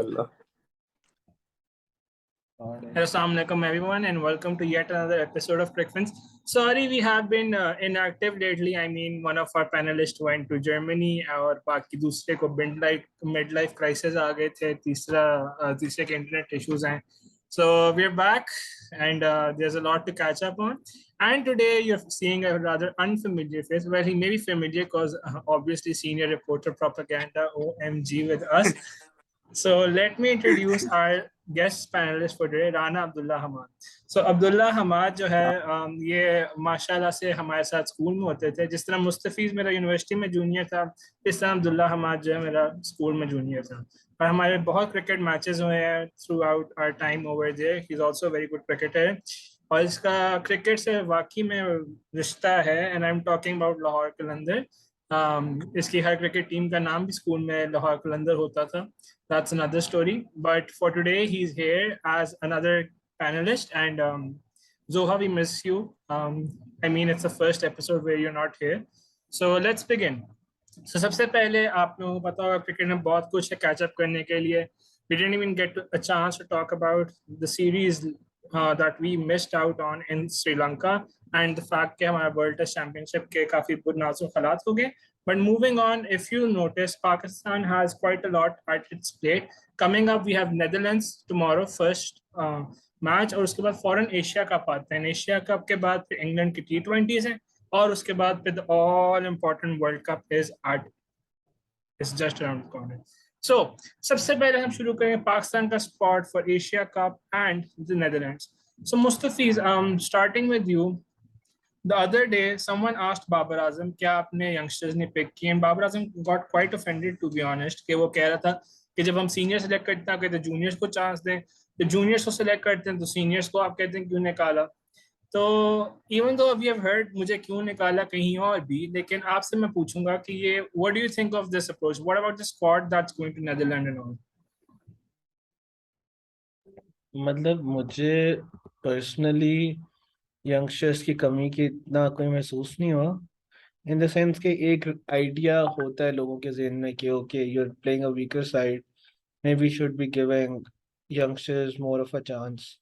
Hello, Assalamu alaikum everyone and welcome to yet another episode of Preference. Sorry we have been inactive lately. I mean one of our panelists went to Germany और बाकी दूसरे को midlife crisis आ गए थे तीसरे के internet issues हैं. So we're back and there's a lot to catch up on. And today you're seeing a rather unfamiliar face. Well, he may be familiar because obviously senior reporter propaganda OMG with us. So let me introduce our guest panelist for today, Rana Abdullah Hammad. So Abdullah Hammad जो है ये माशाल्लाह से हमारे साथ school में होते थे. जिस तरह मुस्तफीज मेरा यूनिवर्सिटी में जूनियर था, इस तरह अब्दुल्ला हमाद जो है मेरा स्कूल में जूनियर था. और हमारे बहुत क्रिकेट मैचेस हुए हैं throughout our time over there. He is also very good cricketer और इसका क्रिकेट से वाकई में रिश्ता है. And I am talking about Lahore Qalandar. इसकी हर क्रिकेट टीम का नाम भी स्कूल में लाहौर कलंदर होता था. That's another story. But for today, he's here as another panelist. And Zoha, we miss you. I mean, it's the first episode where you're not here. So let's begin. So सबसे पहले आप लोगों को पता होगा क्रिकेट में बहुत कुछ है कैच अप करने के लिए. We didn't even get a chance to talk about the series that we missed out on in Sri Lanka and the fact कि हमारा World Test Championship के काफी नाजुक हालात हो गए. But moving on, if you notice, Pakistan has quite a lot at its plate. Coming up, we have Netherlands tomorrow, first match, और उसके बाद फॉरन एशिया कप आते हैं. एशिया कप के बाद फिर इंग्लैंड की T20s हैं और उसके बाद फिर the all important World Cup is just around the corner. So सबसे पहले हम शुरू करेंगे पाकिस्तान का spot for Asia Cup and the Netherlands. So Mustafeez, starting with you. The other day, someone asked Babar Azam, क्या आपने youngsters ने pick किए? Babar Azam got quite offended, to be honest, कि वो कह रहा था कि जब हम senior select करते हैं, कहते juniors को chance दें, तो juniors को select करते हैं, तो seniors को आप कहते हैं क्यों निकाला? तो even though we have heard मुझे क्यों निकाला कहीं और भी, लेकिन आपसे मैं पूछूंगा कि ये what do you think of this approach? What about the squad that's going to Netherlands and all? मतलब मुझे पर्सनली यंगस्टर्स की कमी की इतना कोई महसूस नहीं हुआ. इन द सेंस कि एक आइडिया होता है लोगों के जहन में कि okay you are playing a weaker side, may we should be giving youngsters more of a chance.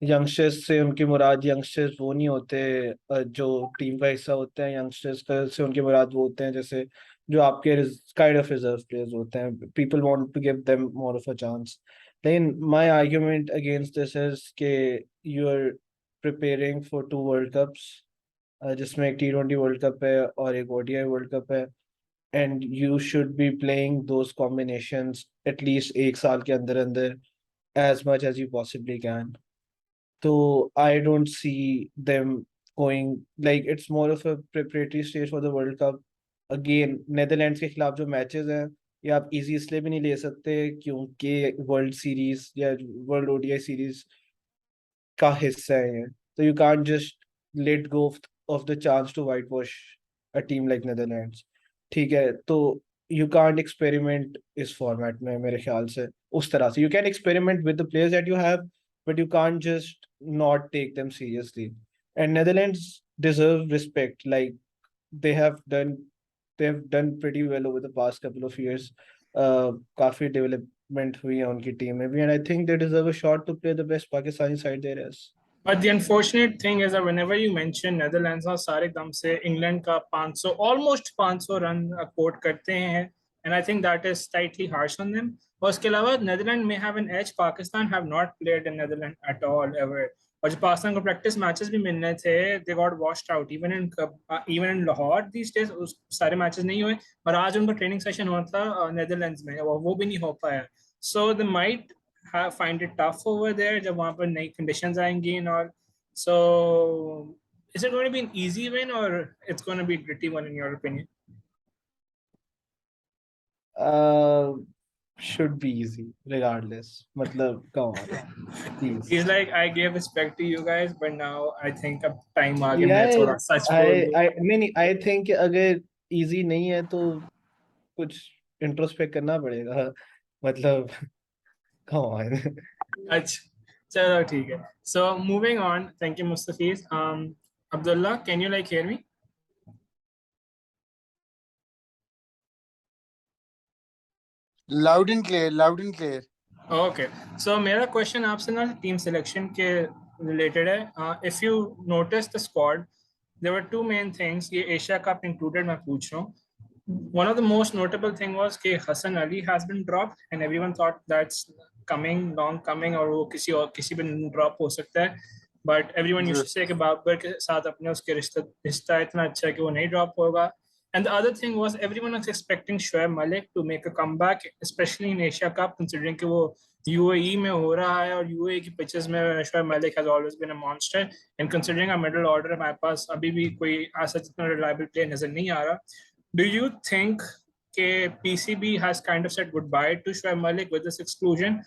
Youngsters से उनकी मुराद यंगस्टर्स वो नहीं होते जो टीम का हिस्सा होते हैं. यंगस्टर्स से उनकी मुराद वो होते हैं जैसे जो आपके काइंड ऑफ रिजर्व प्लेयर्स होते हैं. People want to give them more of a chance. लेकिन my argument against this is के you are preparing for 2 world cups, जिसमें एक T20 वर्ल्ड कप है और एक ODI वर्ल्ड कप है. And you should be playing those combinations at least एक साल के अंदर अंदर as much as you possibly can. So I don't see them going, like it's more of a preparatory stage for the World Cup. Again, Netherlands के खिलाफ जो matches हैं ये आप इजी इसलिए भी नहीं ले सकते क्योंकि वर्ल्ड सीरीज या वर्ल्ड ODI सीरीज का हिस्सा है. तो you can't just let go of the chance to whitewash a team like Netherlands. ठीक है, तो you can't experiment इस फॉर्मेट में मेरे ख्याल से उस तरह से. You can experiment with the players that you have, but you can't just not take them seriously. And Netherlands deserve respect. Like they have done pretty well over the past couple of years. काफी development हुई है उनकी team में भी, and I think they deserve a shot to play the best Pakistani side there is. But the unfortunate thing is that whenever you mention Netherlands, ना सारे दम से इंग्लैंड का 500 almost 500 रन कोट करते हैं, and I think that is slightly harsh on them. और उसके अलावा Netherlands may have an edge. Pakistan have not played in Netherlands at all ever. और जो पाकिस्तान को प्रैक्टिस मैचेस भी मिलने थे, they got washed out. Even in Lahore these days उस सारे मैचेस नहीं हुए. और आज उनका ट्रेनिंग सेशन हुआ था नेदरलैंड्स में, वो भी नहीं हो पाया. So they might find it tough over there जब वहाँ पर नई conditions आएंगी and all. So is it going to be an easy win or it's going to be a gritty one in your opinion? Should be easy regardless. मतलब come on. Please. He's like, I gave respect to you guys, but now I think अब time आ गया मैं थोड़ा सच बोल दूं. नहीं, I think अगर easy नहीं है तो कुछ introspect करना पड़ेगा. मतलब come on. अच्छा चलो ठीक है. So moving on, thank you Mustafeez. Abdullah, can you like hear me? loud and clear. Okay, so मेरा क्वेश्चन आपसे ना टीम सिलेक्शन के रिलेटेड है. If you notice the squad, there were two main things. ये Asia Cup included मैं पूछ रहा हूँ. One of the most notable thing was कि Hassan Ali has been dropped and everyone thought that's coming, long coming, और वो किसी भी drop हो सकता है. But everyone used to say कि बाबर के साथ अपने उसके रिश्ता इतना अच्छा है कि वो नहीं drop होगा. And the other thing was everyone was expecting Shoaib Malik to make a comeback, especially in Asia Cup, considering कि वो UAE में हो रहा है और UAE की pitches में Shoaib Malik has always been a monster. And considering our middle order हमारे पास अभी भी कोई ऐसा जितना reliable player नजर नहीं आ रहा. Do you think PCB has kind of said goodbye to Shoaib Malik with this exclusion?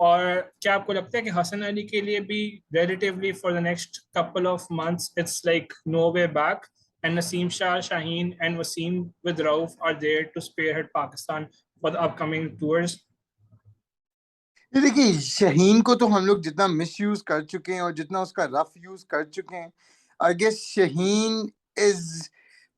और क्या आपको लगता है कि हसन अली के लिए भी relatively for the next couple of months it's like no way back, and Naseem Shah, Shaheen and Wasim with Rauf are there to spearhead Pakistan for the upcoming tours? ये देखिए, शहीन को तो हम लोग जितना मिस यूज कर चुके हैं और जितना उसका रफ यूज कर चुके हैं, I guess Shaheen is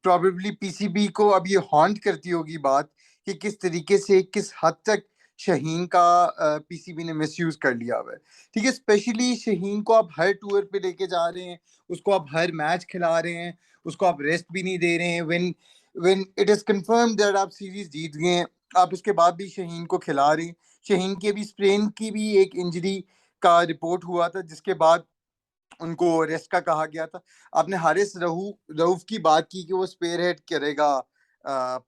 probably PCB को अब ये हॉन्ट करती होगी बात कि किस तरीके से किस हद तक शहीन का पीसीबी ने मिस यूज कर लिया हुआ है. ठीक है, स्पेशली शहीन को आप हर टूर पे लेके जा रहे हैं, उसको आप हर मैच खिला रहे हैं, उसको आप रेस्ट भी नहीं दे रहे हैं. When it is confirm that आप सीरीज जीत गए हैं, आप उसके बाद भी शहीन को खिला रहे हैं. शहीन के भी स्प्रेन की भी एक इंजरी का रिपोर्ट हुआ था, जिसके बाद उनको रेस्ट का कहा गया था. आपने हारिस रऊफ की बात की कि वो स्पेयर हेड करेगा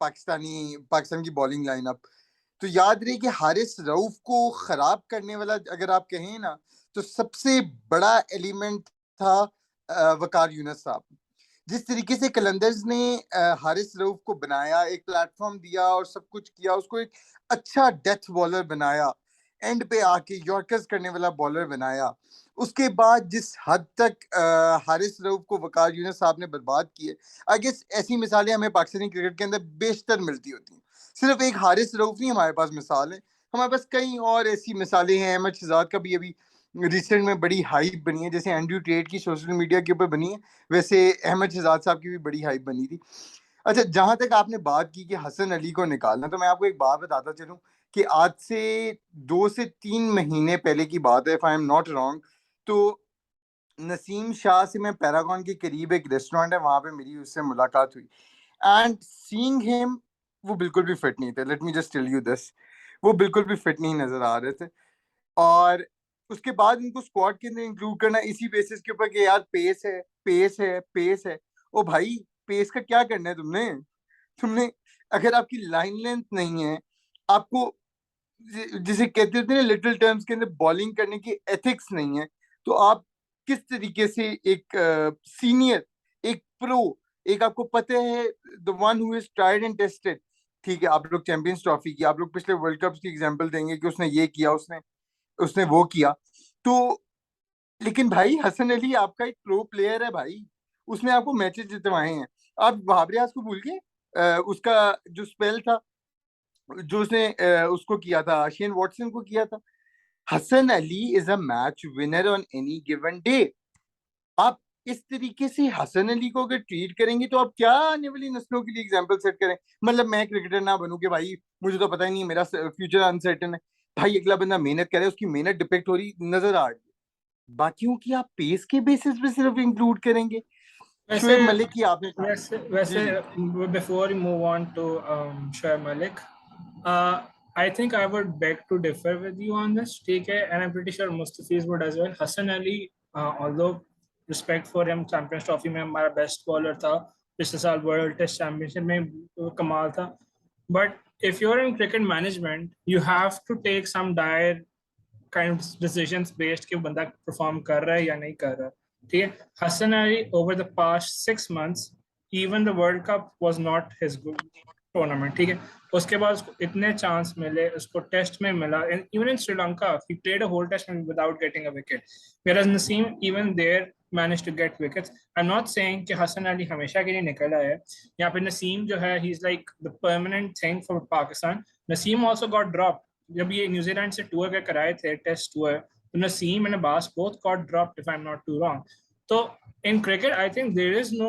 पाकिस्तान की बॉलिंग लाइनअप. तो याद रहे कि हारिस रऊफ को खराब करने वाला अगर आप कहें ना, तो सबसे बड़ा एलिमेंट था वकार यूनुस साहब. जिस तरीके से कलंदर्स ने हारिस रऊफ को बनाया, एक प्लेटफॉर्म दिया और सब कुछ किया, उसको एक अच्छा डेथ बॉलर बनाया, एंड पे आके यॉर्कर्स करने वाला बॉलर बनाया. उसके बाद जिस हद तक हारिस रऊफ को वकार यूनुस साहब ने बर्बाद किए, आई गेस ऐसी मिसालें हमें पाकिस्तानी क्रिकेट के अंदर बेशतर मिलती होती हैं. सिर्फ एक हारिस रऊफ नहीं हमारे पास मिसाल है, हमारे पास कई और ऐसी मिसालें हैं. अहमद शहजाद का भी अभी रिसेंट में बड़ी हाइप बनी है, जैसे एंड्रयू टेट की सोशल मीडिया के ऊपर बनी है, वैसे अहमद शहजाद साहब की भी बड़ी हाइप बनी थी. अच्छा, जहां तक आपने बात की कि हसन अली को निकालना, तो मैं आपको एक बात बताता चलूं कि आज से 2 से 3 महीने पहले की बात है, if I am not wrong, तो नसीम शाह से मैं पैरागॉन के करीब एक रेस्टोरेंट है, वहां पे मेरी उससे मुलाकात हुई. एंड सीइंग हिम, वो बिल्कुल भी फिट नहीं थे. Let me just tell you this, वो बिल्कुल भी फिट नहीं नजर आ रहे थे. और उसके बाद इनको स्क्वाड के अंदर इंक्लूड करना इसी बेसिस के ऊपर कि यार पेस है, पेस है, पेस है. ओ भाई, पेस का क्या करना है तुमने? तुमने अगर आपकी लाइन लेंथ नहीं है, आपको जिसे कहते होते हैं लिटिल टर्म्स के अंदर बॉलिंग करने की एथिक्स नहीं है, तो आप किस तरीके से एक सीनियर, एक प्रो, एक आपको पता है the one who is tried and tested. ठीक है, आप लोग चैंपियंस ट्रॉफी की, आप लोग पिछले वर्ल्ड कप की एग्जांपल देंगे कि उसने ये किया, उसने वो किया. तो लेकिन भाई हसन अली आपका एक प्रो प्लेयर है भाई, उसने आपको मैचेस जितवाए हैं. आप वहाब रियाज को भूल गए? उसका जो स्पेल था, जो उसने उसको किया था, शेन वॉटसन को किया था. Hasan Ali is a match winner on any given day. आप इस तरीके से हसन अली को अगर ट्रीट करेंगे, तो आप क्या आने वाली नस्लों के लिए एग्जाम्पल सेट करें? मतलब मैं क्रिकेटर ना बनूं कि भाई मुझे तो पता ही नहीं, मेरा फ्यूचर अनसर्टेन है. भाई अगला बंदा मेहनत करे, उसकी मेहनत डिपेक्ट हो रही नजर आ रही है. बाकियों की आप पेस के बेसिस पे सिर्फ इंक्लूड करेंगे. वैसे शोएब मलिक की आपने वैसे जी वैसे जी before we move on to Shoaib Malik, I think I would beg to differ with you on this. ठीक है, and I'm pretty sure Mustafeez would as well. Hassan Ali, although respect for him, Champions Trophy में हमारा best bowler था, पिछले साल world test championship में कमाल था. But if you're in cricket management, you have to take some dire kind of decisions based कि बंदा perform कर रहा है या नहीं कर रहा. ठीक है, Hasan Ali over the past 6 months, even the World Cup was not his good tournament. ठीक है, उसके बाद उसको इतने चांस मिले, उसको टेस्ट में मिला, and even in Sri Lanka he played a whole test without getting a wicket, whereas Naseem even there managed to get wickets. I'm not saying कि हसन अली हमेशा के लिए निकला है. यहाँ पे नसीम जो है, he's like the permanent thing for Pakistan. Naseem also got dropped जब ये न्यूजीलैंड से टूर के कराए थे, टेस्ट टूर, तो Naseem and Abbas both got dropped if I'm not too wrong. तो in cricket I think there is no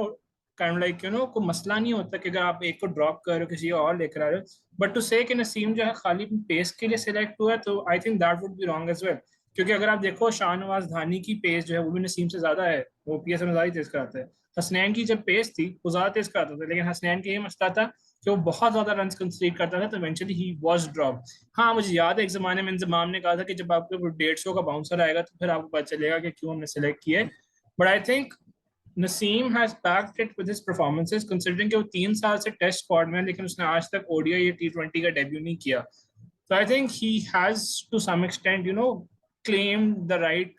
kind of like कोई मसला नहीं होता कि अगर आप एक को ड्रॉप कर रहे हो किसी और लेकर आ रहे हो, बट टू से कि नसीम जो है खाली पेस के लिए सिलेक्ट हुआ है, तो I think that would be wrong as well. क्योंकि अगर आप देखो शाहनवाज धानी की पेस जो है वो भी नसीम से ज्यादा है, वो पीएसएल में ज्यादा तेज कराता है। हसनैन की जब पेस थी वो ज्यादा तेज कराता था, लेकिन हसनैन का ये मसला था कि वो बहुत ज्यादा रन कंसीड करता था, तो इवेंचुअली ही वाज ड्रॉप। हाँ मुझे याद है एक जमाने में इंजमाम ने कहा था कि जब आपको 150 का बाउंसर आएगा तो फिर आपको पता चलेगा कि क्यों हमने सेलेक्ट किया है। But I think Naseem has backed it with his performances, considering कि वो 3 साल से टेस्ट स्क्वाड में है, लेकिन उसने आज तक ओडीआई या टी20 का डेब्यू नहीं किया। तो I think he has to some extent claimed the right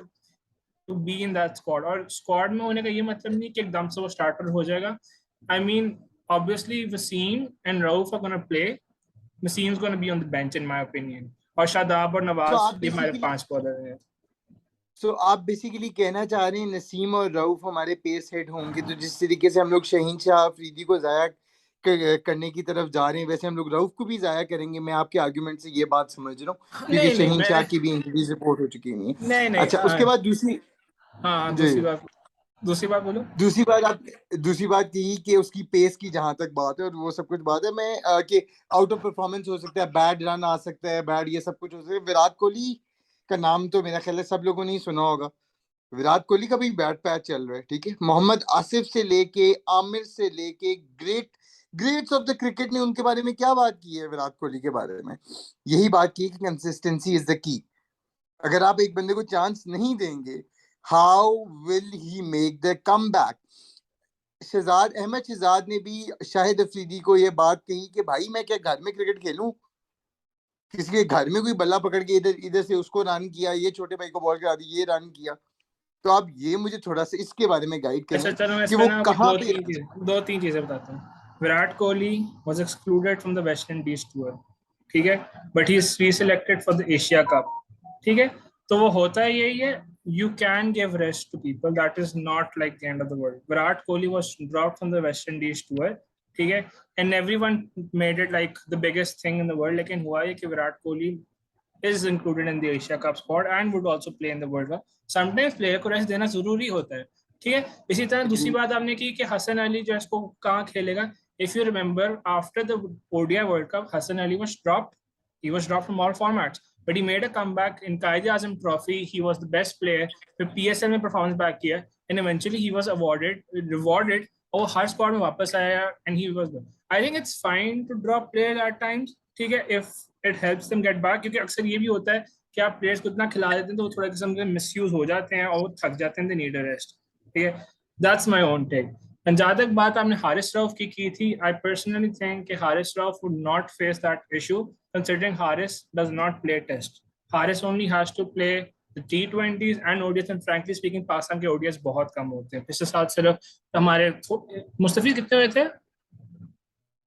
to be in that squad। और स्क्वाड में होने का ये मतलब नहीं कि एकदम से वो स्टार्टर हो जाएगा। I mean, obviously Wasim and Rauf are going to play. Wasim's going to be on the bench in my opinion। और शादाब और नवाज ये हमारे 5 बॉलर हैं। So आप बेसिकली कहना चाह रहे हैं नसीम और रऊफ हमारे पेस हेड होंगे, तो जिस तरीके से हम लोग शहीन शाह अफरीदी को जाया करने की तरफ जा रहे हैं, वैसे हम लोग रऊफ को भी जाया करेंगे। मैं आपके आर्गुमेंट से ये बात समझ रहा हूँ, क्योंकि शहीन शाह की भी इंजरीज रिपोर्ट हो चुकी नहीं है। नहीं अच्छा, उसके बाद दूसरी दूसरी बात बोलो। दूसरी बात यही कि उसकी पेस की जहां तक बात है, और वो सब कुछ बात है, मैं कि आउट ऑफ परफॉर्मेंस हो सकता है, बैड रन आ सकता है, बैड ये सब कुछ हो सकता है। विराट कोहली का नाम तो मेरा ख्याल है सब लोगों ने ही सुना होगा। विराट कोहली का भी बैड पैच चल रहा है, ठीक है। मोहम्मद आसिफ से लेके आमिर से लेके ग्रेट्स ऑफ द क्रिकेट ने उनके बारे में क्या बात की है विराट कोहली के बारे में? यही बात की कि कंसिस्टेंसी इज द की। अगर आप एक बंदे को चांस नहीं देंगे, how will he make the comeback? Ahmed Shehzad ने भी शाहिद अफरीदी को यह बात कही कि भाई मैं क्या घर में क्रिकेट खेलूं? किसी के घर में कोई बल्ला पकड़ के इधर इधर से उसको रन किया, ये छोटे भाई को बॉल करा दी, ये रन किया। तो आप ये मुझे थोड़ा सा इसके बारे में गाइड करें। अच्छा चलो मैं कि वो कहाँ पे दो तीन चीजें बताता हूँ। Virat Kohli was excluded from the West Indies tour, ठीक है, but he is reselected for the Asia Cup, ठीक है। तो वो होता है यही है, you can give rest to people, that is not like the end of the world। Virat Kohli was dropped from the West Indies tour, ठीक है, and everyone made it like the biggest thing in the world। लेकिन हुआ ये कि Virat Kohli is included in the Asia Cup squad and would also play in the World Cup। Sometimes player को rest देना जरूरी होता है, ठीक है। इसी तरह दूसरी बात आपने की कि हसन अली जो है इसको कहाँ खेलेगा। If you remember, after the ODI World Cup, Hassan Ali was dropped. He was dropped from all formats, but he made a comeback in Quaid-e-Azam Trophy। He was the best player। फिर PSL में performance back किया, and eventually he was rewarded। और हर squad में वापस आया, and he was good। I think it's fine to drop players at times, ठीक है, if it helps them get back। क्योंकि अक्सर ये भी होता है कि आप प्लेयर्स को इतना खिला देते हैं तो वो थोड़ा किस्म से मिसयूज हो जाते हैं और वो थक जाते हैं, दे नीड अ रेस्ट, ठीक है। That's my own take. And जहाँ तक बात आपने हारिस रऊफ की थी, आई पर्सनली थिंक कि Haris Rauf would not face that issue, considering Haris does not play test. Haris only has to play the T20s and ODIs, and frankly speaking Pakistan के ओडीएस बहुत कम होते हैं। पिछले साल सिर्फ हमारे मुस्तफीज कितने हुए थे?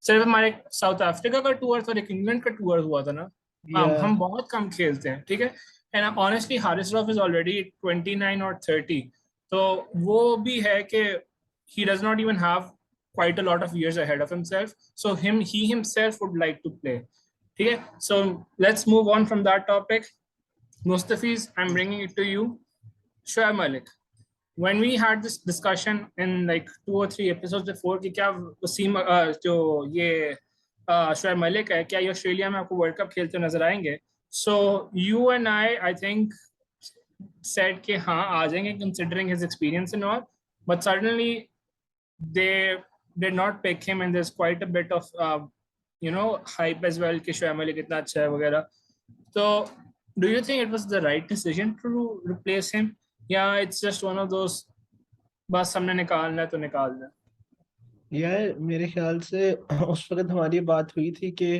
सिर्फ हमारे साउथ अफ्रीका का टूर था और एक इंग्लैंड का टूर हुआ था ना। हम बहुत कम खेलते हैं, ठीक है। And honestly Haris Rauf is already 29 और 30, तो वो भी है कि he does not even have quite a lot of years ahead of himself, so he himself would like to play, ठीक है। So let's move on from that topic। Mustafiz, I'm bringing it to you। Shoaib Malik, when we had this discussion in like 2 or 3 episodes before कि क्या वसीम जो ये शोएब मलिक है, क्या ये Australia में आपको वर्ल्ड कप खेलते नजर आएंगे? So you and I think said कि हाँ आ जाएंगे considering his experience and all, but suddenly they did not pick him, and there's quite a bit of hype as well कि शोएब मलिक इतना अच्छा है वगैरह। So do you think it was the right decision to replace him? Yeah, it's just one of those, बस हमने निकालना है तो निकालना है। यार मेरे ख्याल से उस वक्त हमारी बात हुई थी कि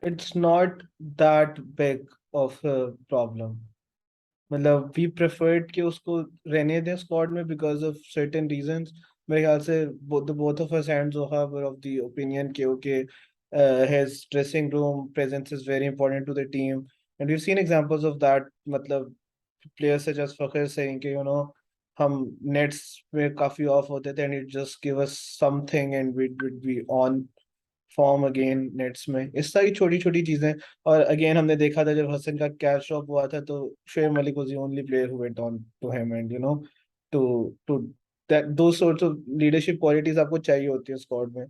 it's not that big of a problem. मतलब वी प्रेफर्ड कि उसको रहने दें स्क्वाड में बिकॉज ऑफ सर्टेन रीजंस। मेरे ख्याल से both of us and Zoha were of the opinion कि okay, his dressing room presence is very important to the team, and we've seen examples of that। मतलब players such as Fakhar saying कि हम nets में काफी of होते थे and it just give us something and we'd be on form again nets में। इस सारी छोटी छोटी चीजें। और अगेन हमने देखा था जब हसन का कैच ड्रॉप हुआ था तो Shoaib Malik was the only player who went on to him and to that those sorts of leadership qualities आपको चाहिए होती है squad में.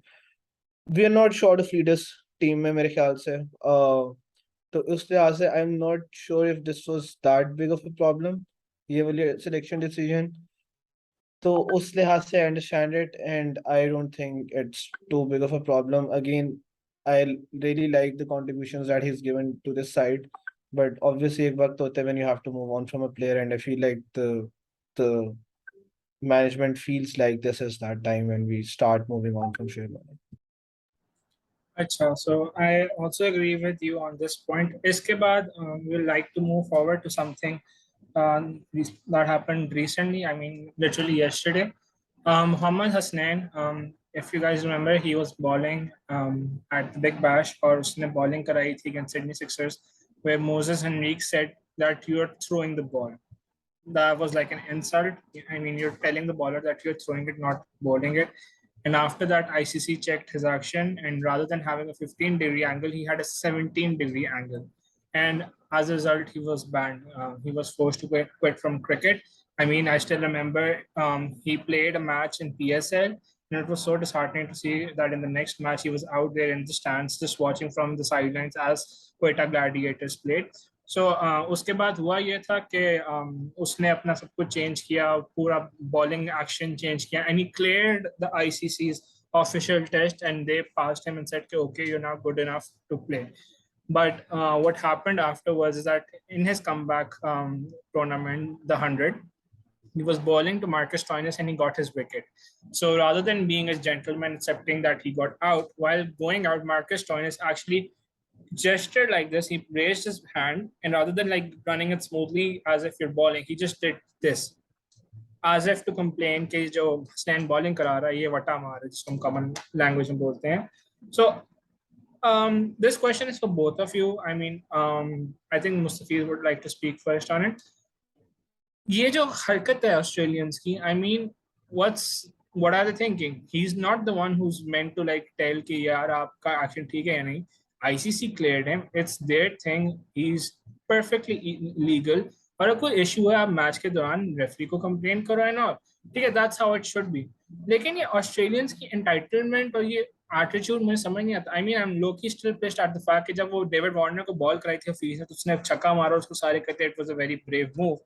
We are not short of leaders team में मेरे ख्याल से. तो उस लिहाज से I am not sure if this was that big of a problem, ये वाली सिलेक्शन डिसीजन. तो उस लिहाज से I understand it and I don't think it's too big of a problem. Again I really like the contributions that he's given to this side, but obviously एक वक्त होता है when you have to move on from a player, and I feel like the management feels like this is that time when we start moving on from Sherman. Acha, so I also agree with you on this point. Iske baad, we would like to move forward to something that happened recently. I mean, literally yesterday. Mohammad Hasnain, if you guys remember, he was bowling at the Big Bash, or usne bowling karayi thi against Sydney Sixers, where Moses Henrique said that you are throwing the ball. That was like an insult. I mean, you're telling the bowler that you're throwing it, not bowling it. And after that, ICC checked his action, and rather than having a 15-degree angle, he had a 17-degree angle. And as a result, he was banned. He was forced to quit from cricket. I mean, I still remember he played a match in PSL, and it was so disheartening to see that in the next match, he was out there in the stands, just watching from the sidelines as Quetta Gladiators played. So उसके बाद हुआ ये था कि उसने अपना सब कुछ चेंज किया, पूरा बॉलिंग एक्शन चेंज किया, and he cleared the ICC's official test, and they passed him and said, okay, you're not good enough to play. But what happened afterwards is that in his comeback tournament, the 100, he was bowling to Marcus Stoinis and he got his wicket. So rather than being a gentleman accepting that he got out, while going out, Marcus Stoinis actually gestured like this. He raised his hand, and rather than like running it smoothly as if you're bowling, he just did this as if to complain कि जो Hasnain bowling करा रहा है ये वटा मार है, जिसको हम common language में बोलते हैं. So this question is for both of you. I mean, I think Mustafeez would like to speak first on it. ये जो हरकत है Australians की, I mean, what are they thinking? He's not the one who's meant to like tell कि यार आपका action ठीक है या नहीं. ICC cleared him. It's their thing. He's perfectly legal. और कोई इशू है आप मैच के दौरान रेफरी को कंप्लेन करो एंड ऑल, ठीक है, that's how it should be. लेकिन ये ऑस्ट्रेलियंस की एंटाइटलमेंट और ये एटीट्यूड मुझे समझ नहीं आता. I mean I am Loki still pissed at the fact कि जब वो डेविड वार्नर को बॉल कराई थी फीस ने, तो उसने छक्का मारा, उसको सारे कहते it was a very brave move.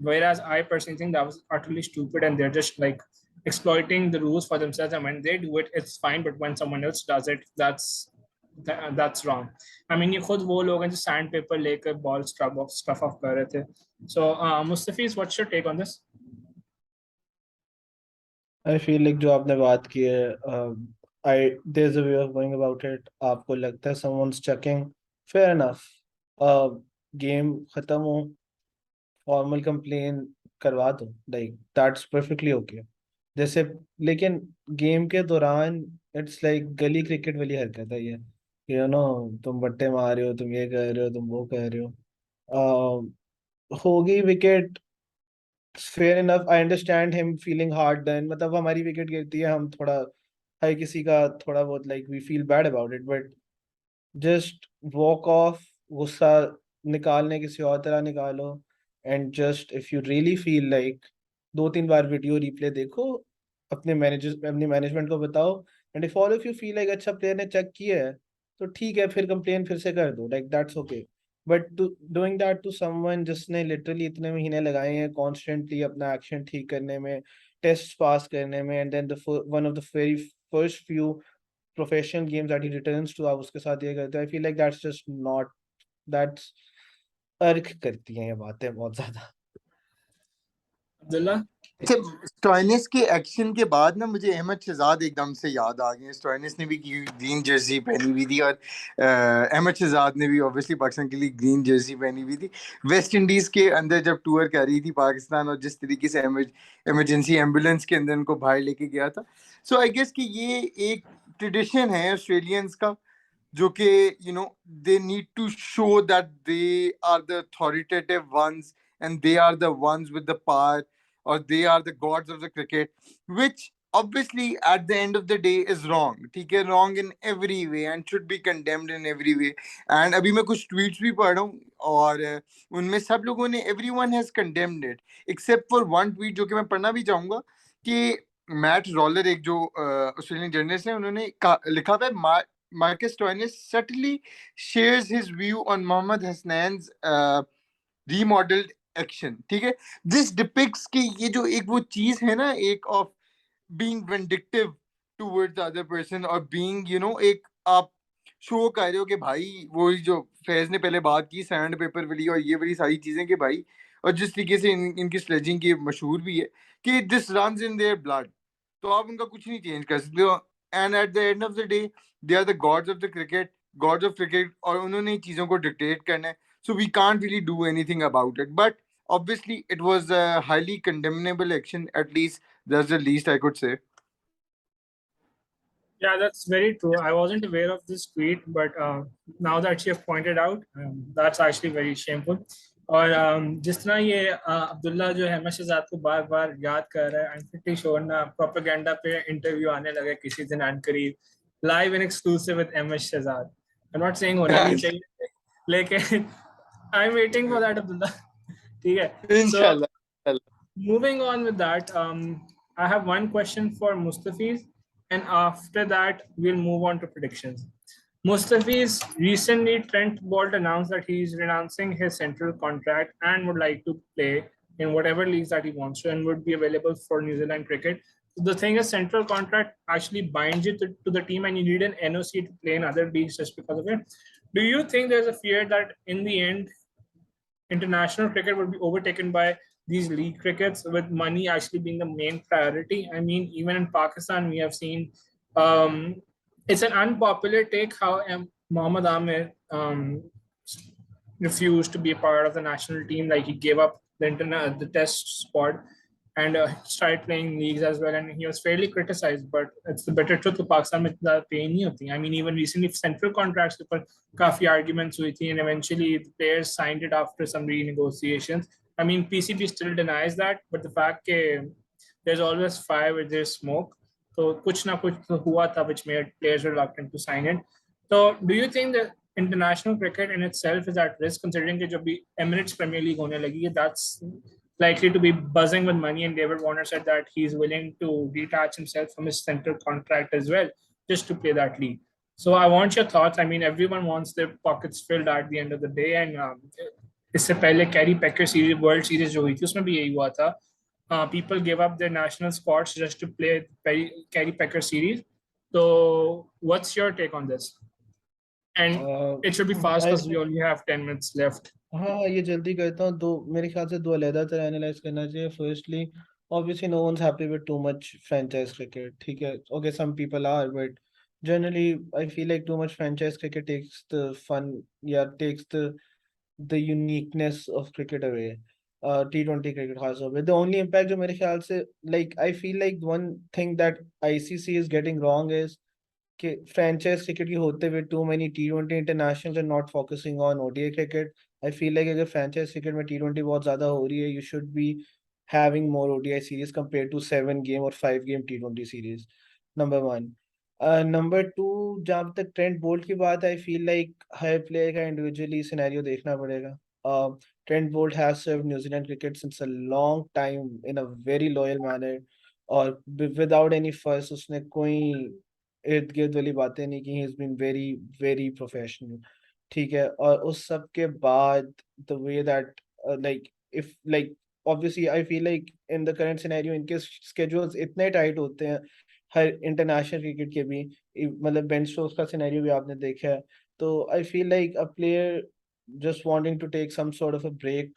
Whereas I personally think that was utterly stupid, and they're just like exploiting the rules for themselves. And when they do it, it's fine, but when someone else does it, that's wrong. I mean, ये खुद वो लोग हैं जो sand paper लेकर ball stuff of कर रहे थे. So Mustafeez, what's your take on this? I feel like जो आपने बात की है, there's a way of going about it. आपको लगता है someone's checking, fair enough. Game खत्म हो, फॉर्मल कंप्लेन करवा दो, लाइक दैट्स परफेक्टली ओके. जैसे लेकिन गेम के दौरान इट्स लाइक गली क्रिकेट वाली हरकत है ये, यू नो, तुम बट्टे मार रहे हो, तुम ये कर रहे हो, तुम वो कर रहे हो. होगी wicket, fair enough. I understand him feeling hard then, मतलब हमारी विकेट गिरती है, हम थोड़ा हर किसी का थोड़ा बहुत like we feel bad about it, but just walk off, गुस्सा निकालने किसी और तरह निकालो. And just if you really feel like 2-3 बार वीडियो रिप्ले देखो, अपने मैनेजमेंट को बताओ, and if all of you feel like अच्छा प्लेयर ने चेक किया है तो ठीक है, फिर कंप्लेन फिर से कर दो, like that's okay. But doing that to someone जिसने लिटरली इतने महीने लगाए हैं कॉन्स्टेंटली अपना एक्शन ठीक करने में, टेस्ट पास करने में, and then one of the very first few professional games that he returns to, आप उसके साथ ये करते हैं. I feel like that's just not, that's अर्क करती हैं ये बातें बहुत ज्यादा. अब्दुल्ला, स्टोइनिस के एक्शन के बाद ना मुझे अहमद शहजाद एकदम से याद आ गए. स्टोइनिस ने भी ग्रीन जर्सी पहनी हुई थी, और अहमद शहजाद ने भी ऑब्वियसली पाकिस्तान के लिए ग्रीन जर्सी पहनी हुई थी. वेस्ट इंडीज के अंदर जब टूर कर रही थी पाकिस्तान, और जिस तरीके से इमरजेंसी एम्बुलेंस के अंदर उनको बाहर लेके गया था. सो आई गेस कि ये एक ट्रेडिशन है ऑस्ट्रेलियंस का, जो कि you know they need to show that they are the authoritative ones, and they are the ones with the power, or they are the gods of the cricket, which obviously at the end of the day is wrong. ठीक है, wrong in every way and should be condemned in every way. And अभी मैं कुछ tweets भी पढ़ रहा हूँ, और उनमें सब लोगों ने, everyone has condemned it except for one tweet जो कि मैं पढ़ना भी चाहूँगा, कि मैट रॉलर एक जो ऑस्ट्रेलियन जर्नलिस्ट है, उन्होंने लिखा हुआ है Marcus Stoinis subtly shares his view on Mohammad Hassan's remodeled action. ठीक है, this depicts कि ये जो एक वो चीज है ना, एक of being vindictive towards the other person और being एक आप शो कर रहे हो कि भाई वो जो फैज ने पहले बात की सैंड पेपर वाली और ये वाली सारी चीजें कि भाई, और जिस तरीके से इनकी स्लेजिंग की मशहूर भी है कि this runs in their blood, तो आप उनका कुछ नहीं चेंज कर सकते हो. And at the end of the day they are the gods of the cricket, gods of cricket, और उन्होंने चीजों को डिक्टेट करना है. So we can't really do anything about it, but obviously it was a highly condemnable action. At least that's the least I could say. Yeah, that's very true. I wasn't aware of this tweet, but now that you have pointed out, that's actually very shameful. और जिस तरह ये अब्दुल्ला जो है शहजाद को बार बार याद कर रहा है, I'm pretty sure ना प्रोपेगेंडा पे इंटरव्यू आने लगे किसी दिन एंड करीब live and exclusive with MS Shehzad. I'm not saying होना नहीं चाहिए, लेकिन I'm waiting for that, Abdullah. ठीक है. Inshallah. So, moving on with that, I have one question for Mustafeez, and after that we'll move on to predictions. Mustafeez, recently Trent Bolt announced that he's renouncing his central contract and would like to play in whatever leagues that he wants to and would be available for New Zealand cricket. The thing is, central contract actually binds you to the team and you need an NOC to play in other leagues just because of it. Do you think there's a fear that in the end international cricket will be overtaken by these league crickets, with money actually being the main priority? I mean, even in Pakistan, we have seen it's an unpopular take how Mohammad Amir refused to be a part of the national team. Like, he gave up the test squad and started playing leagues as well, and he was fairly criticized. But it's the better truth, Pakistan में इतना pay नहीं होती. I mean, even recently central contracts के ऊपर काफी arguments हुई थी, and eventually the players signed it after some renegotiations. I mean, PCB still denies that, but the fact that there's always fire where there's smoke, so कुछ ना कुछ तो हुआ था which made players reluctant to sign it. So do you think that international cricket in itself is at risk, considering that जब भी Emirates Premier League होने लगी, that's likely to be buzzing with money, and David Warner said that he's willing to detach himself from his central contract as well just to play that league. So I want your thoughts. I mean, everyone wants their pockets filled at the end of the day, and इससे पहले carry पैकर series, world series जो हुई थी, उसमें भी यही हुआ था. People gave up their national squads just to play Kerry Packer series. So what's your take on this? And it should be fast because we only have 10 minutes left. हाँ, ये जल्दी करता हूँ. दो मेरे ख्याल से दो अलग तरह एनालाइज करना चाहिए. Firstly, obviously no one's happy with too much franchise cricket. ठीक है, okay, some people are, but generally I feel like too much franchise cricket takes the fun, takes the uniqueness of cricket away. T20 cricket has over. The only impact जो मेरे ख्याल से, like, I feel like one thing that ICC is getting wrong is कि franchise cricket की होते हुए too many T20 internationals and not focusing on ODI cricket. I feel like अगर franchise cricket में T20 बहुत ज़्यादा हो रही है, you should be having more ODI series compared to 7-game or 5-game T20 series. Number one. Number two, जहाँ तक Trent Boult की बात, I feel like her player का individually scenario देखना पड़ेगा. Trent Bolt has served New Zealand cricket since a long time in a very loyal manner, और without any fuss उसने कोई इर्द गिर्द वाली बातें नहीं की. He's been very very professional. ठीक है, और उस सब के बाद the way that like if like obviously I feel like in the current scenario इनके schedules इतने tight होते हैं हर इंटरनेशनल क्रिकेट के भी, मतलब बेन स्टोक्स का सिनेरियो भी आपने देखा है. तो आई feel like a player just wanting to take some sort of a break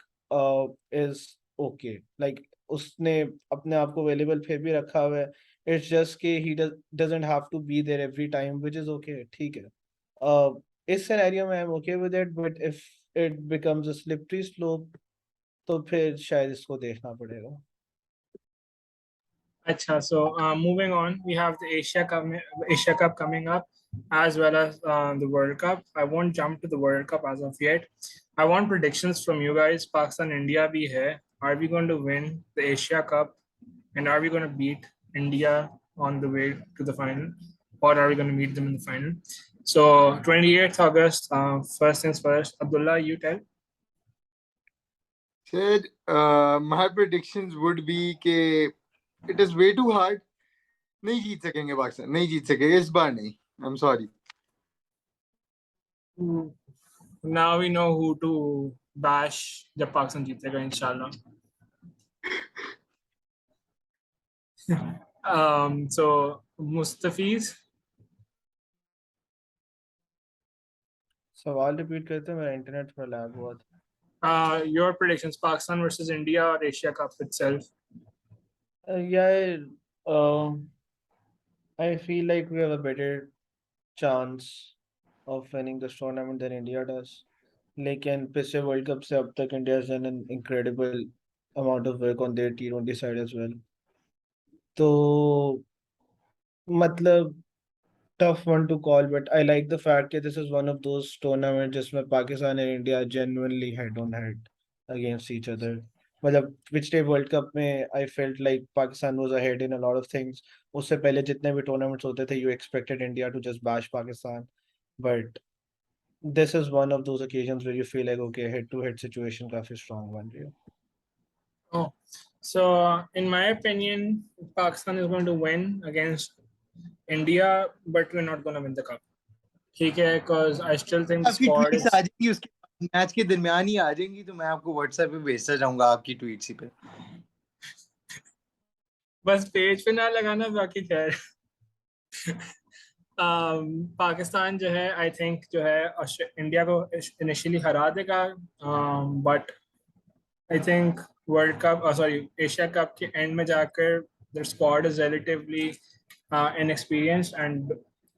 is okay. Like, उसने अपने आप को अवेलेबल फिर भी रखा हुआ है. It's just कि he doesn't have to be there every time, which is okay. ठीक है. इस सिनेरियो में I'm okay with it, but if it becomes a slippery slope, तो फिर शायद इसको देखना पड़ेगा. Achha, so moving on, we have the Asia Cup coming up, as well as the World Cup. I won't jump to the World Cup as of yet. I want predictions from you guys. Pakistan, India bhi hai. Are we going to win the Asia Cup? And are we going to beat India on the way to the final? Or are we going to meet them in the final? So 28th August, first things first. Abdullah, you tell. Said, my predictions would be कि It is way too hard. नहीं जीत सकेंगे पाकिस्तान, नहीं जीत सकेंगे इस बार, नहीं. I'm sorry. Now we know who to bash जब पाकिस्तान जीतेगा इंशाल्लाह. So Mustafeez. सवाल रिपीट करते हैं, मेरा इंटरनेट पर लैग हुआ था. Your predictions: Pakistan versus India or Asia Cup itself? Yeah, I feel like we have a better chance of winning this tournament than India does. लेकिन पिछले वर्ल्ड कप से अब तक India has done an incredible amount of work on their T20 side as well. तो मतलब tough one to call, but I like the fact that this is one of those tournaments जिसमें Pakistan and India genuinely head on head against each other. मतलब पिछले world cup में I felt like Pakistan was ahead in a lot of things. उससे पहले जितने भी tournaments होते थे, you expected India to just bash Pakistan, but this is one of those occasions where you feel like okay, head-to-head situation काफी strong बन रही है. Oh, so in my opinion, Pakistan is going to win against India, but we're not going to win the cup. ठीक है, because I still think the आपकी squad tweets is. आ जाएंगी उसके match के दरमियान ही आ जाएंगी, तो मैं आपको व्हाट्सएप पे भेजता जाऊंगा आपकी ट्वीट्स पे. बस पेज पे ना लगाना, बाकी खैर. पाकिस्तान जो है आई थिंक जो है इंडिया को इनिशियली हरा देगा, but I think world cup sorry Asia cup के एंड में जाकर the squad is relatively inexperienced and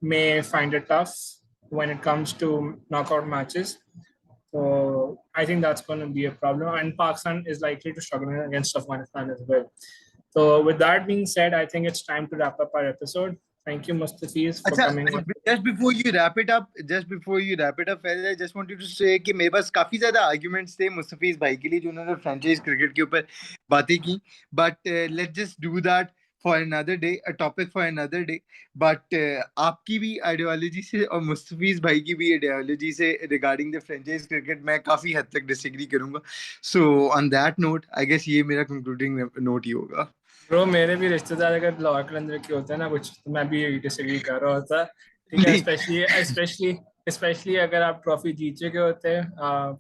may find it tough when it comes to knockout matches. So I think that's going to be a problem, and Pakistan is likely to struggle against Afghanistan as well. So with that being said, I think it's time to wrap up our episode. Thank you, Mustafeez, for अच्छा, coming on. just before you wrap it up, Faaiz, I just wanted to say कि मेरे पास काफी ज्यादा arguments थे मुस्तफीज भाई के लिए जो उन्होंने फ्रेंचाइज क्रिकेट के ऊपर बातें की, but let's just do that for another day, a topic for another day. But आपकी भी आइडियोलॉजी से और मुस्तफीज भाई की भी आइडियोलॉजी से रिगार्डिंग द फ्रेंचाइज क्रिकेट मैं काफी हद तक डिसएग्री करूंगा. So on that note I guess ये मेरा कंक्लूडिंग नोट ही होगा. ब्रो, मेरे भी रिश्तेदार अगर लाहौर कलंदर के होते हैं ना कुछ, तो मैं भी डिसएग्री कर रहा होता. ठीक है, स्पेशली अगर आप ट्रॉफी जीत चुके होते हैं.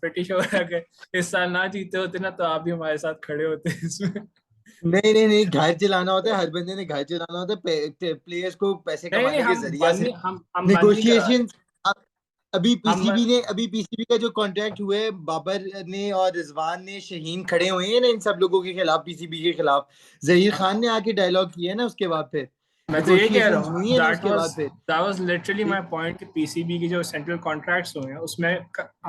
प्रीटी श्योर अगर इस साल ना जीते होते ना, तो आप भी हमारे साथ खड़े होते हैं इसमें. नहीं, घर चलाना होता है, हर बंदे ने घर चलाना होता है, प्लेयर्स को पैसे नहीं कमाने के हम जरिया से. हम बंद नहीं करा रहे. नेगोशिएशन अभी हम पीसीबी का जो कॉन्ट्रैक्ट हुए, बाबर ने और रिजवान ने, शहीन खड़े हुए हैं ना इन सब लोगों के खिलाफ, पीसीबी के खिलाफ. जहीर खान ने आके डायलॉग किया है ना उसके बाद, फिर मैं तो ये कह रहा नेगोशिएशंस हूँ, हुई है ना उसके बाद फिर. That was literally my point कि पीसीबी की जो सेंट्रल कॉन्ट्रैक्ट्स हुए हैं उसमें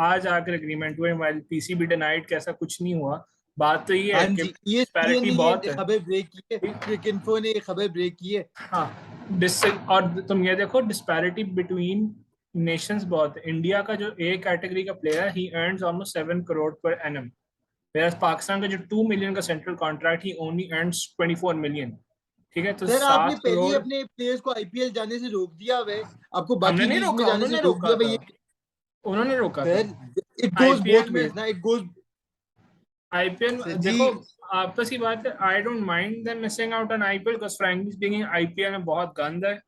आज आकर एग्रीमेंट हुए, while पीसीबी डिनाइड कि ऐसा कुछ नहीं हुआ. बात तो ये हाँ है कि जी, ESPN डिस्पैरिटी ने बहुत ये है. खबर ब्रेक की है, क्रिकइंफो ने ये खबर ब्रेक की है. हाँ, और तुम ये देखो डिस्पैरिटी बिटवीन नेशंस बहुत है. इंडिया का जो ए कैटेगरी का प्लेयर है, ही earns almost 7 crore per annum, whereas Pakistan का जो 2 मिलियन का सेंट्रल कॉन्ट्रैक्ट, ही ओनली अर्न्स 24 मिलियन. ठीक है, तो सर आपने 7 पहले ही करोड़ अपने प्लेयर्स को आईपीएल जाने से रोक दिया हुआ है, आपको हमने बाकी नहीं लीग में रोका, जाने से उन्होंने रोक रोका दिया था. भाई. उन्होंने रोका था. Sir it goes IPL both में वेज ना, इट गोज. आईपीएल सर जी, देखो, आपस की बात है. I don't mind them missing out on IPL, because frankly speaking IPL में बहुत गंद है.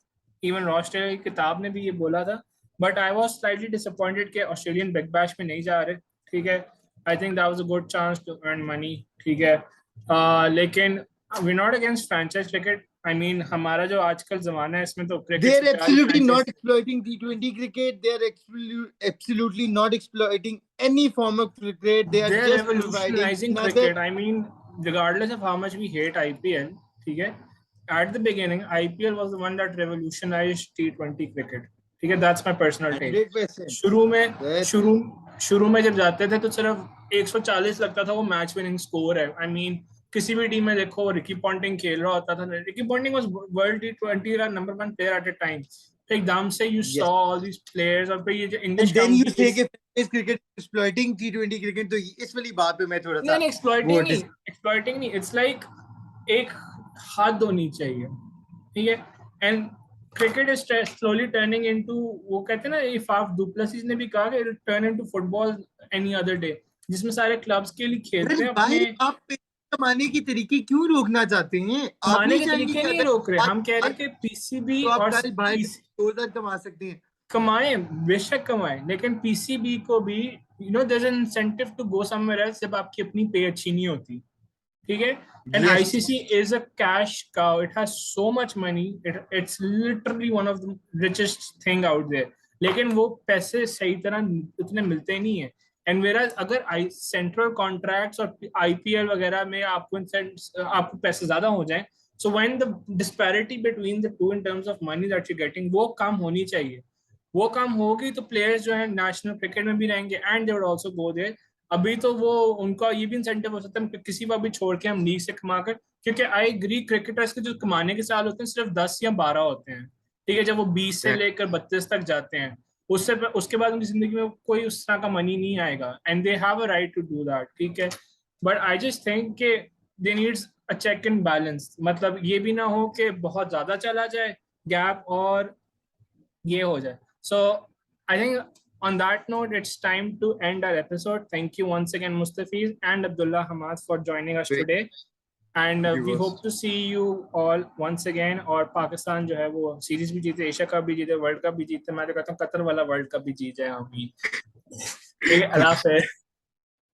इवन रॉस्टर की किताब ने भी ये बोला था. But I was slightly disappointed कि ऑस्ट्रेलियन बिग बैश में नहीं जा रहे. ठीक है, I think that was a good chance to earn money. ठीक है, लेकिन we not against franchise cricket. I mean हमारा जो आजकल जमाना है इसमें तो they क्रिकेट are से प्यारी absolutely franchise. not exploiting T20 cricket. They are absolutely not exploiting any form of cricket. They are They're just providing revolutionizing another. cricket. I mean, regardless of how much we hate IPL, ठीक है, at the beginning, IPL was the one that revolutionized T20 cricket. ठीक है, that's my personal take. 100%. शुरू में Yes. शुरू में जब जाते थे तो सिर्फ 140 लगता था वो मैच विनिंग स्कोर है. I mean, किसी भी टीम में देखो, रिकी पॉन्टिंग खेल रहा होता था. Ricky Ponting was world T20 का number 1 player at a time. तो एकदम से you Yes. saw all these players, और फिर ये जो And English then you county say कि franchise cricket is exploiting T20 cricket. तो इस वाली बात पे मैं थोड़ा सा नहीं, वो एक्सप्लॉइटिंग नहीं. इट्स लाइक एक हद होनी चाहिए. ठीक है, and cricket is slowly turning into, वो कहते हैं ना, इफ आप डुप्लेसिस ने भी कहा कि it turn into football any other day, जिसमें सारे क्लब्स के लिए खेलते हैं भाई अपने. आप कमाने के तरीके क्यों रोकना चाहते हैं? आप कमाने नहीं के चाहेंगे तरीके कि नहीं अगर रोक रहे, हम कह रहे हैं कि पीसीबी तो आप और कल बाहर 2000 कमा सकते हैं। कमाएं, बेशक कमाएं, लेकिन पीसीबी को भी there is an incentive to go somewhere else जब आपकी अपनी पे अच्छी नहीं होती, ठीक है? And Yes. ICC is a cash cow, it has so much money, it's literally one of the richest thing out there, लेकिन वो पैसे सही तरह उतने मिलते नहीं है। एंड वेरा अगर सेंट्रल कॉन्ट्रैक्ट्स और आईपीएल वगैरह में आपको पैसे ज्यादा हो जाए, so when the disparity between the two in terms of money that you getting, वो कम होनी चाहिए। वो कम होगी तो प्लेयर्स जो है नेशनल क्रिकेट में भी रहेंगे and they would also go there. अभी तो वो उनका ये भी इंसेंटिव हो सकता है कि किसी को भी छोड़ के हम लीग से कमा कर, क्योंकि आई एग्री क्रिकेटर्स के जो कमाने के साल होते हैं सिर्फ 10 या 12 होते हैं, ठीक है? जब वो 20 से लेकर 32 तक जाते हैं, उसके बाद उनकी जिंदगी में कोई उस तरह का मनी नहीं आएगा, and they have a right to do that, ठीक है? बट आई जस्ट थिंक के they needs a check and balance, मतलब ये भी ना हो कि बहुत ज्यादा चला जाए गैप और ये हो जाए। So I think on that note, it's time to end our episode. Thank you once again, Mustafeez and Abdullah Hammad, for joining us today. And we hope to see you all once again. और पाकिस्तान जो है वो series भी जीते, Asia cup भी जीते, world cup भी जीते, मैं तो कहता हूँ कतर वाला वर्ल्ड कप भी जीत जाए हम ही। ठीक है, अल्लाह हाफ़िज़।